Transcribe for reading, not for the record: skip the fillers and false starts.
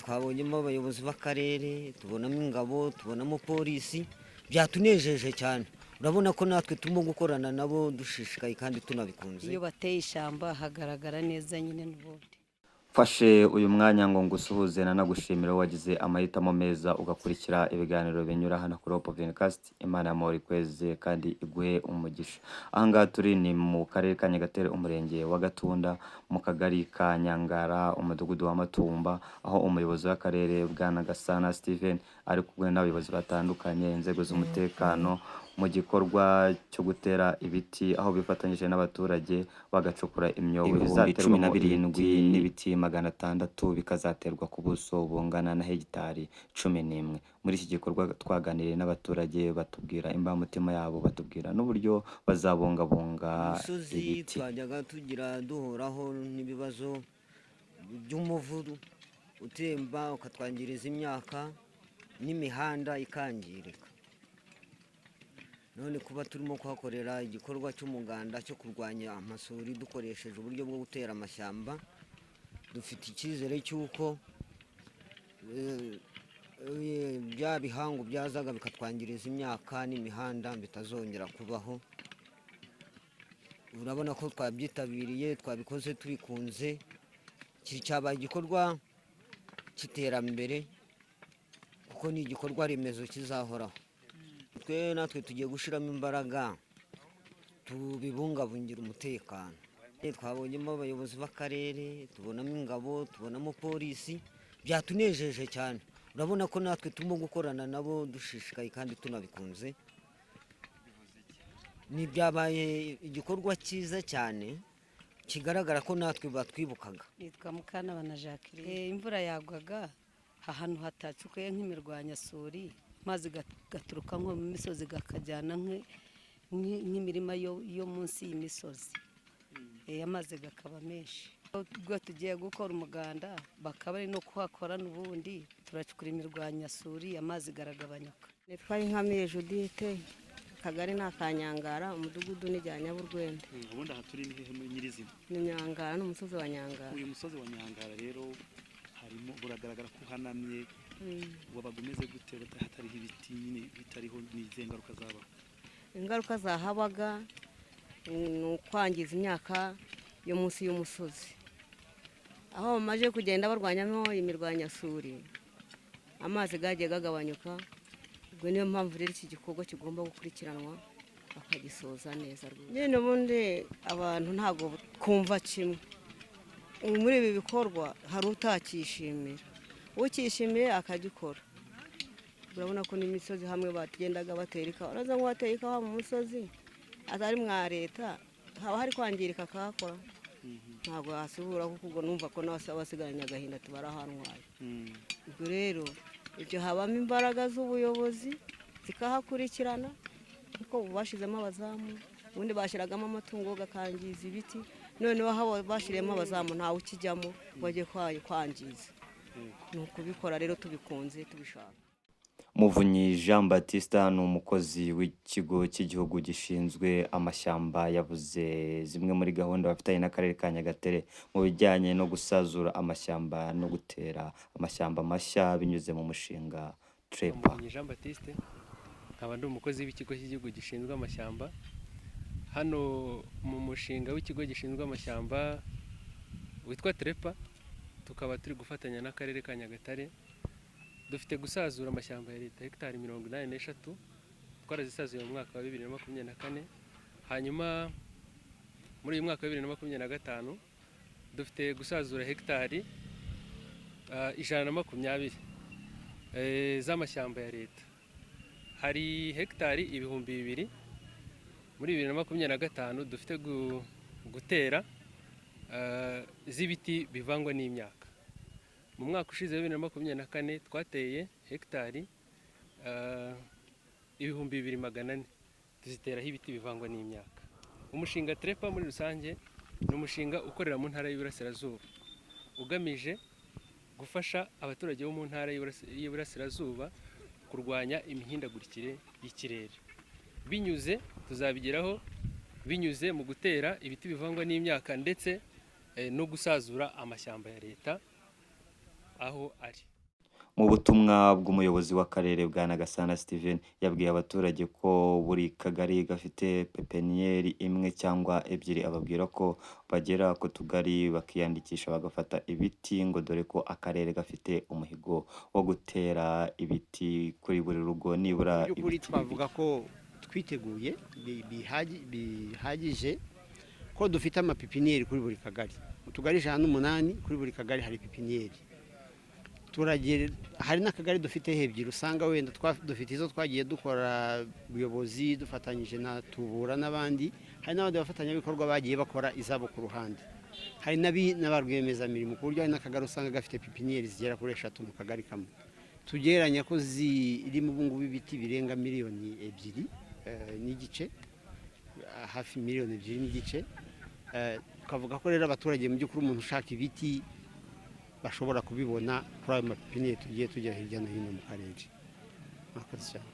twabonyemo abayobozi b'akarere, tubonamo ingabo, tubonamo polisi, byatunejeje cyane. Urabona ko natwe turimo gukorana nabo dushishikaye kandi tunabikunze. Iyo bateye ishyamba hagaragara neza nyine n'ubundi. Fashe uyu mwanya ngo ngusuhuze nanagushimira wagize amahitamo meza ugakurikira ibiganiro binyura hano kuri Hope Vencast. Imana yamuri kweze kandi iguhe umugisha. Ahangaha turi ni mu karere ka Nyagatare, umurenge wa Gatunda, mu kagari ka Nyangara, umudugudu wa Matumba, aho umuyobozi w'akarere Bwana Gasana Steven ari kumwe n'abayobozi batandukanye, inzego z'umutekano mu gikorwa cyo gutera ibiti, aho bifatanyije n'abaturage bagacukura imyobo izaterwa 17 n'ibiti 600 bikazaterwa ku buso bungana na hegitari 11. Muri iki gikorwa twaganiriye n'abaturage batubwira imbamutima yabo, batubwira n'uburyo bazabungabunga ibiti. Twajyaga tugira duhoraho n'ibibazo by'umuvuru utemba ukatwangiriza imyaka n'imihanda ikangirika. None kuba turimo kuhakorera igikorwa cy'umuganda cyo kurwanya amasuri dukoresheje uburyo bwo gutera amashyamba, dufite icyizere cy'uko bya bihangu byazaga bikatwangiriza imyaka n'imihanda bitazongera kubaho. Urabona ko twabyitabiriye, twabikoze tubikunze, cyabaye igikorwa cy'iterambere kuko ni igikorwa remezo kizahoraho. Natwe tugiye gushiramo imbaraga tubibungabungira umutekano. Twabonyemo abayobozi b'akarere, tubonamo ingabo, tubonamo polisi, byatunejeje cyane. Urabona ko natwe turimo gukorana nabo dushishikaye kandi tunabikunze. Ni byabaye igikorwa cyiza cyane kigaragara ko natwe batwibukaga. Nitwa Mukantabana Jacqueline. Imvura yagwaga ahantu hatacukuye nk'imirwanyasuri, mazi gaturuka nko mu misozi gakajyana nk'imirima yo munsi y'imisozi. Amazi gakaba menshi. Ubwo tugiye gukora umuganda bakaba ari no kuhakora n'ubundi turacukura imirwanyasuri, amazi garagabanyuka. Nitwa Inkamiye Judith, akagari ni ka Nyangara, umudugudu ni Nyaburwende. Ubundi aha turi ni nyirizina ni Nyangara n'umusozi wa Nyangara. Uyu musozi wa Nyangara rero harimo buragaragara ko hanamye. Wabaga umeze gute hatariho ibiti bitariho n'izihe ngaruka zabaho? Ingaruka zahabaga ni ukwangiza imyaka yo munsi y'umusozi, aho bamaze kugenda barwanyamo imirwanyasuri, amazi gagiye gagabanyuka. Ubwo niyo mpamvu rero iki gikorwa kigomba gukurikiranwa bakagisoza neza. Nyine ubundi abantu ntabwo kumva kimwe muri ibi bikorwa, hari utakishimira, ukishimiye akagikora. Urabona ko n'imisozi hamwe batugendaga batera ikawa, uraza ngo wateye ikawa mu musozi atari mwa leta, haba hari kwangirika akahakora, ntabwo hasubura kuko ubwo numva ko n'abasigaranye agahinda tubarahanwaye. Ubwo rero ibyo habamo imbaraga z'ubuyobozi zikahakurikirana, kuko bashyizemo abazamu, ubundi bashyiragamo amatungo gakangiza ibiti, noneho aho bashyiriyemo abazamu ntawe ukijyamo bajye kwangiza. Ni ukubikora rero tubikunze tubishaka. Muvunyi Jean Baptiste ni umukozi w'ikigo cy'igihugu gishinzwe amashyamba, yavuze zimwe muri gahunda bafitanye n'akarere ka Nyagatare mu bijyanye no gusazura amashyamba no gutera amashyamba mashya binyuze mu mushinga TREPA. Muvunyi Jean Baptiste, nkaba ndi umukozi w'ikigo cy'igihugu gishinzwe amashyamba. Hano mu mushinga w'ikigo gishinzwe amashyamba witwa TREPA, tukaba turi gufatanya n'akarere ka Nyagatare. Dufite gusazura amashyamba ya leta hegitari 83, twarazisazuye mu mwaka wa 2024. Hanyuma muri uyu mwaka wa 2025 dufite gusazura hegitari 120 z'amashyamba ya leta. Hari hegitari 2000 muri 2025 dufite gutera z'ibiti bivangwa n'imyaka. Mu mwaka ushize 2024 twateye hegitari 2400 tuziteraho ibiti bivangwa n'imyaka. Umushinga TREPA muri rusange ni umushinga ukorera mu ntara y'Iburasirazuba, ugamije gufasha abaturage bo mu ntara y'Iburasirazuba kurwanya imihindagurikire y'ikirere. Tuzabigeraho binyuze mu gutera ibiti bivangwa n'imyaka ndetse no gusazura amashyamba ya leta aho ari. Mu butumwa bw'umuyobozi w'akarere bwa Nagasana Steven yabwiye abaturage ko buri kagari gafite pepiniyeri imwe cyangwa ebyiri, ababwira ko bagera ku tugari bakiyandikisha bagafata ibiti ngo dore ko akarere gafite umuhigo wo gutera ibiti kuri buri rugo nibura by'ukuri ibiti twavuga ko twiteguye bihagije ko dufite amapipiniyeri kuri buri kagari, utugari 108 kuri buri kagari hari pipiniyeri. Hari n'akagari dufite ebyiri usanga wenda dufite izo twagiye dukora ubuyobozi dufatanyije na Tubura n'abandi, hari n'abandi bafatanyabikorwa bagiye bakora izabo ku ruhande, hari n'abarwiyemezamirimo ku buryo hari n'akagari usanga gafite pipiniyeri zigera kuri 3 mu kagari kamwe. Tugereranya ko zirimo ubu ngubu ibiti birenga 2 miliyoni n'igice, hafi 2 miliyoni n'igice. Tukavuga ko rero abaturage mu by'ukuri umuntu ushaka ibiti bashobora kubibona kuri ayo mapipiniyeri tugiye tujya hirya no hino mu karere. Murakoze cyane.